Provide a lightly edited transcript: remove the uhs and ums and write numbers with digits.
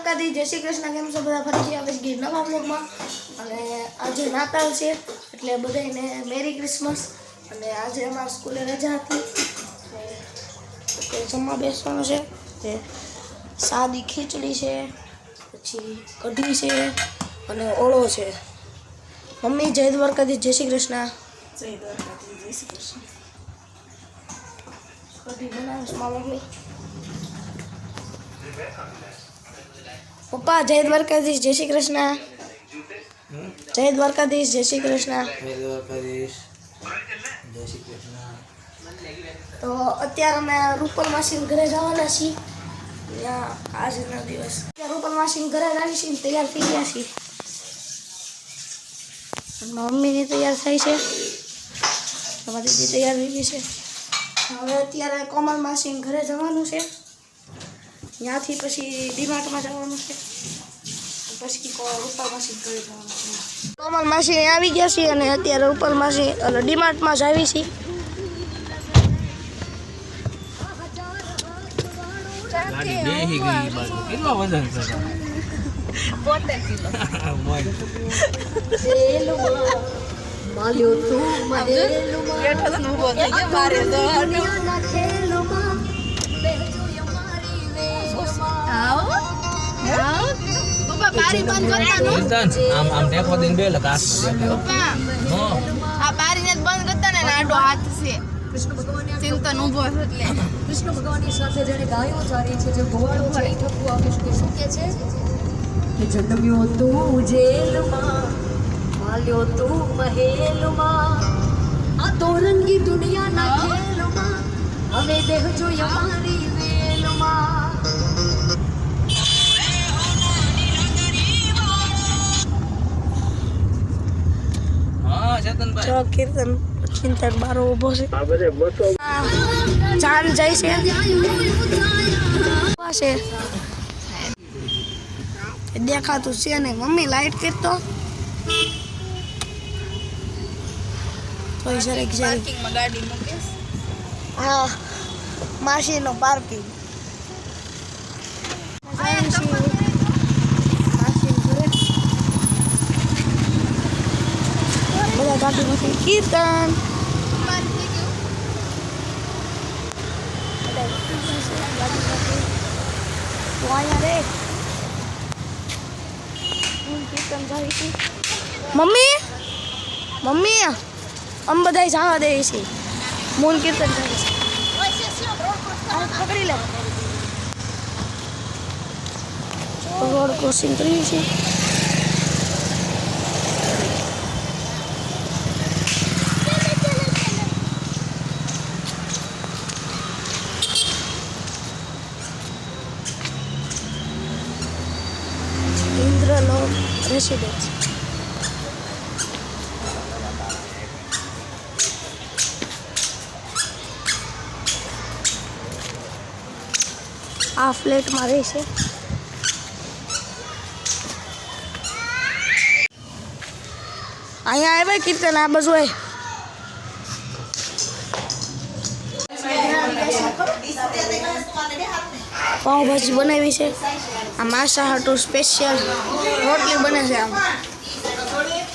દ્વારકાધીશ, જય શ્રી કૃષ્ણ. કેમ છો બધા? ફરીથી આવી ગઈ નવા બ્લોગમાં. અને આજે નાતાલ છે એટલે બધાને મેરી ક્રિસમસ. અને આજે અમારા સ્કૂલે રજા હતી એટલે જમવા બેસવાનું છે. તે સાદી ખીચડી છે, પછી કઢી છે અને ઓળો છે. મમ્મી જય દ્વારકાધીશ, જય શ્રી કૃષ્ણ. જય દ્વારકાધીશ, જય શ્રી કૃષ્ણ. કઢી બનાવીશ મારા મમ્મી. પપ્પા જય દ્વારકાધીશ, જય શ્રી કૃષ્ણ. જય દ્વારકાધીશ, જય શ્રી કૃષ્ણ. જય દ્વારકાધીશ, જય શ્રી કૃષ્ણ. તો અત્યારે અમે રૂપલ માસી ઘરે જવાના છીએ. ત્યાં આજનો દિવસ રૂપલ માસી ઘરે આવી છીએ, તૈયાર થઈ ગયા છીએ. મમ્મીની તૈયાર થઈ છે, તમારી દીદી તૈયાર થઈ ગઈ છે. હવે અત્યારે કોમલ માસી ઘરે જવાનું છે. ત્યાંથી પછી ડીમાર્ટમાં જવાનું છે, પછી રૂપલ માસી ઘરે જવાનું છે. કોમલ માસી આવી ગયા છીએ અને અત્યારે રૂપલ માસી એટલે ડીમાર્ટમાં જ આવી છીએ. ગાડી બેહી ગઈ બાજુ. કેટલો વજન છે? 72 કિલો. માલ્યો તું મહેલુમાં બેઠો તો ઊભો થઈ ગયો મારે તો દુનિયાના ખેલોમાં બેહજો અમારી વેલમાં. આવો પપ્પા બારી બંધ કરતા આમ ટેકો દઈને બે લગાસ. પપ્પા આ બારીને બંધ કરતા ને આડો હાથ છે ચિંતન ઊભો છે એટલે કૃષ્ણ ભગવાનની સાથે જેને ગાયો ચારી છે, જે ગોવાળો છે, એ ઠપકો આપે છે. શું કે છે કે જન્મ્યો તું જેલમાં, માલ્યો તું મહેલમાં, આ તોરંગી દુનિયાના ખેલમાં, હવે બેહજો અમારી વેલમાં. હા ચેતનભાઈ. જો કીર્તન ચિંતન બારો ઊભો છે. જાન જાય છે દેખાતું છે ને. મમ્મી લાઈટ કરતો તો જરીક જરીક. પાર્કિંગમાં ગાડી મૂકીશ. હા, માસીનો પાર્કિંગ. બધા ગાડી મૂકી. કીર્તન મમ્મી મમ્મી આમ બધા જવા દે છે. મૂન કીર્તન જાય છે. પકડી લે. રોડ ક્રોસિંગ કરી છે. ઇન્દ્રનો રેસિડેન્સ. આ ફ્લેટમાં રહેશે. અહીંયા આવે કીર્તન આ બાજુ આવે. પાવભાજી બનાવી છે. આ માસા હાટુ સ્પેશિયલ રોટલી બને છે. આમ